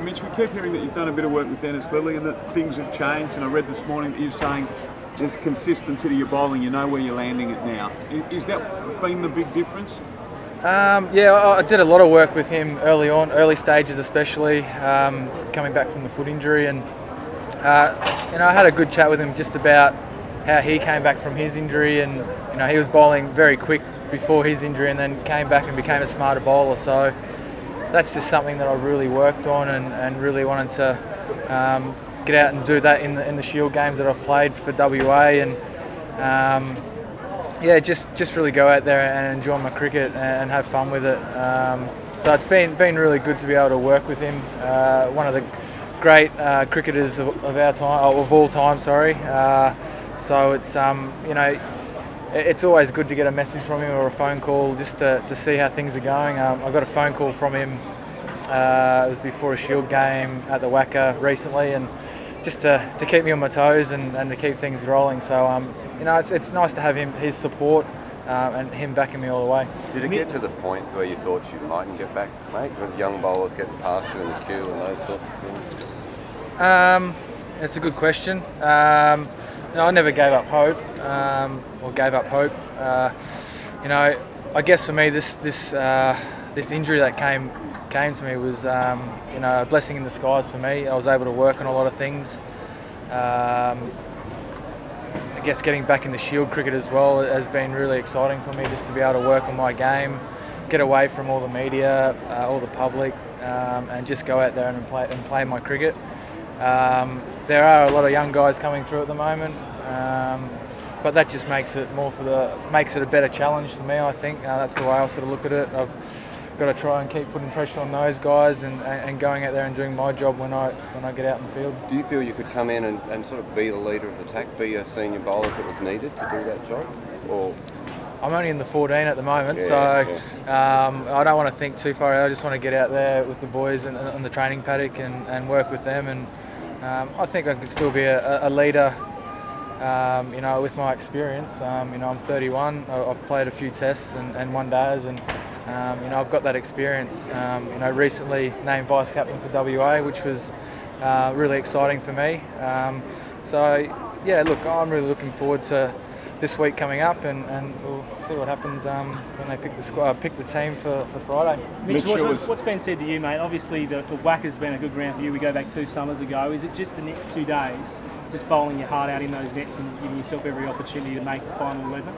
Mitch, we keep hearing that you've done a bit of work with Dennis Lillee and that things have changed, and I read this morning that you're saying there's consistency to your bowling, you know where you're landing it now. Is that been the big difference? Yeah, I did a lot of work with him early on, early stages especially, coming back from the foot injury, and I had a good chat with him just about how he came back from his injury, and he was bowling very quick before his injury and then came back and became a smarter bowler. So that's just something that I've really worked on and really wanted to get out and do that in the Shield games that I've played for WA, and yeah, just really go out there and enjoy my cricket and have fun with it. So it's been really good to be able to work with him. One of the great cricketers of our time, of all time, sorry. So it's it's always good to get a message from him or a phone call just to see how things are going. I got a phone call from him. It was before a Shield game at the WACA recently, and just to keep me on my toes and to keep things rolling. So it's nice to have his support and him backing me all the way. Did it get to the point where you thought you mightn't get back, mate, with young bowlers getting past you in the queue and those sorts of things? It's a good question. I never gave up hope, or gave up hope. I guess for me, this injury that came to me was a blessing in disguise for me. I was able to work on a lot of things. I guess getting back into Shield cricket as well has been really exciting for me, just to be able to work on my game, get away from all the media, all the public, and just go out there and play my cricket. There are a lot of young guys coming through at the moment, but that just makes it a better challenge for me. I think that's the way I sort of look at it. I've got to try and keep putting pressure on those guys and going out there and doing my job when I get out in the field. Do you feel you could come in and sort of be the leader of the attack, be a senior bowler if it was needed to do that job? Or I'm only in the 14 at the moment, yeah. I don't want to think too far out. I just want to get out there with the boys on the training paddock and work with them, and I think I can still be a leader, with my experience. I'm 31, I've played a few tests and one days, and I've got that experience. Recently named vice captain for WA, which was really exciting for me. So yeah, look, I'm really looking forward to this week coming up, and we'll see what happens when they pick the team for Friday. Mitch, what's been said to you, mate? Obviously the WACA's been a good ground for you. We go back 2 summers ago. Is it just the next 2 days, just bowling your heart out in those nets and giving yourself every opportunity to make the final 11?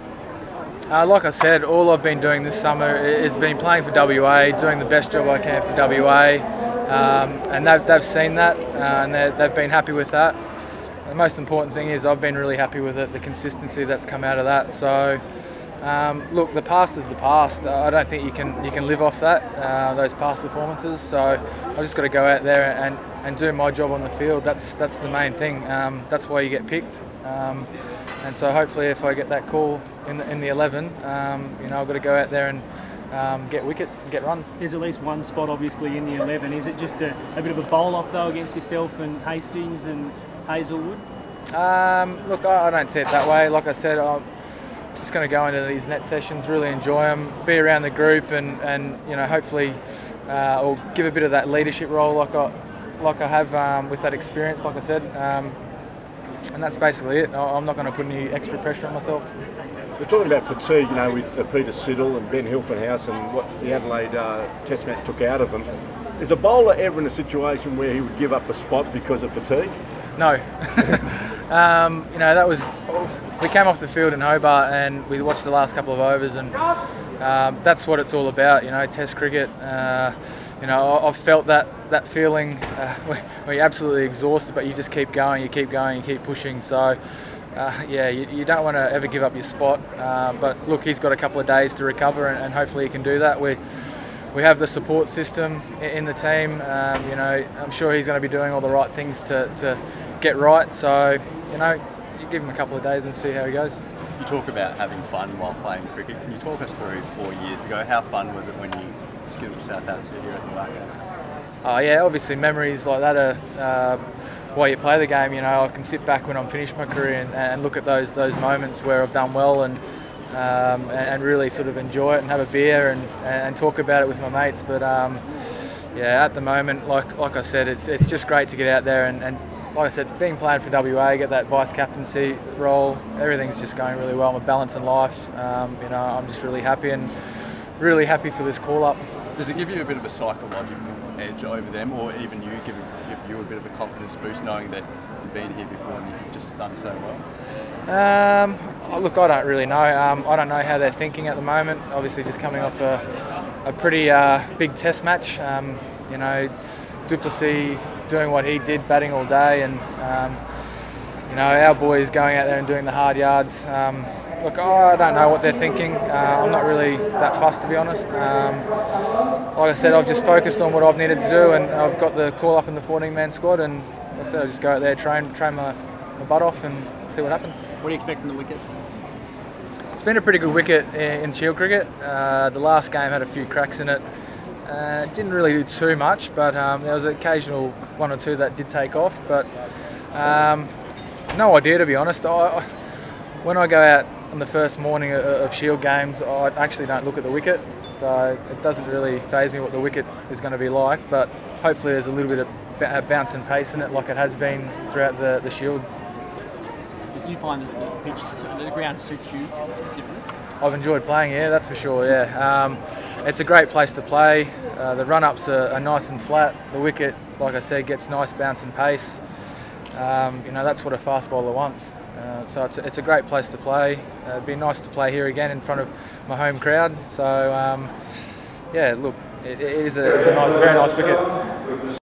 Like I said, all I've been doing this summer is been playing for WA, doing the best job I can for WA, and they've seen that, and they've been happy with that. The most important thing is I've been really happy with it, the consistency that's come out of that. So, look, the past is the past. I don't think you can live off that, those past performances. So I've just got to go out there and do my job on the field. That's the main thing. That's why you get picked. And so hopefully, if I get that call in the 11, I've got to go out there and get wickets and get runs. There's at least one spot obviously in the 11. Is it just a bit of a bowl off though against yourself and Hastings and Hazelwood? Look, I don't see it that way. Like I said, I'm just going to go into these net sessions, really enjoy them, be around the group, and hopefully, or give a bit of that leadership role like I have with that experience. Like I said, and that's basically it. I'm not going to put any extra pressure on myself. We're talking about fatigue, with Peter Siddle and Ben Hilfenhaus and what the Adelaide Test match took out of them. Is a bowler ever in a situation where he would give up a spot because of fatigue? No. That was. We came off the field in Hobart and we watched the last couple of overs, and that's what it's all about. Test cricket. I've felt that feeling where you're absolutely exhausted, but you just keep going, you keep pushing. So, you don't want to ever give up your spot. But look, he's got a couple of days to recover, and hopefully he can do that. We have the support system in the team. I'm sure he's going to be doing all the right things to get right. So, you give him a couple of days and see how he goes. You talk about having fun while playing cricket. Can you talk us through 4 years ago? How fun was it when you skilled South Africa here at the WACA? Oh yeah, obviously memories like that are while you play the game. I can sit back when I'm finished my career and look at those moments where I've done well and really sort of enjoy it and have a beer and talk about it with my mates. But yeah, at the moment, like I said, it's just great to get out there and like I said, being playing for WA, get that vice captaincy role, everything's just going really well. I'm a balance in life. You know, I'm just really happy and really happy for this call up. Does it give you a bit of a psychological edge over them, or even give you a bit of a confidence boost knowing that you've been here before and you've just done so well? Look, I don't really know. I don't know how they're thinking at the moment. Obviously, just coming off a pretty big Test match. You know, Duplessis doing what he did, batting all day, and you know, our boys going out there and doing the hard yards. Look, I don't know what they're thinking. I'm not really that fussed, to be honest. Like I said, I've just focused on what I've needed to do, and I've got the call up in the 14-man squad, and like I said, I'll just go out there, train my butt off, and see what happens. What do you expect from the wicket? It's been a pretty good wicket in Shield cricket. The last game had a few cracks in it. Didn't really do too much, but there was an occasional one or two that did take off. But no idea, to be honest. When I go out on the first morning of Shield games, I actually don't look at the wicket, so it doesn't really faze me what the wicket is going to be like. But hopefully there's a little bit of bounce and pace in it, like it has been throughout the Shield. Do you find that the ground suits you specifically? I've enjoyed playing, yeah, that's for sure, yeah. It's a great place to play. The run-ups are nice and flat. The wicket, like I said, gets nice bounce and pace. You know, that's what a fast bowler wants. So it's a great place to play. It'd be nice to play here again in front of my home crowd. So, yeah, look, it's a very nice wicket.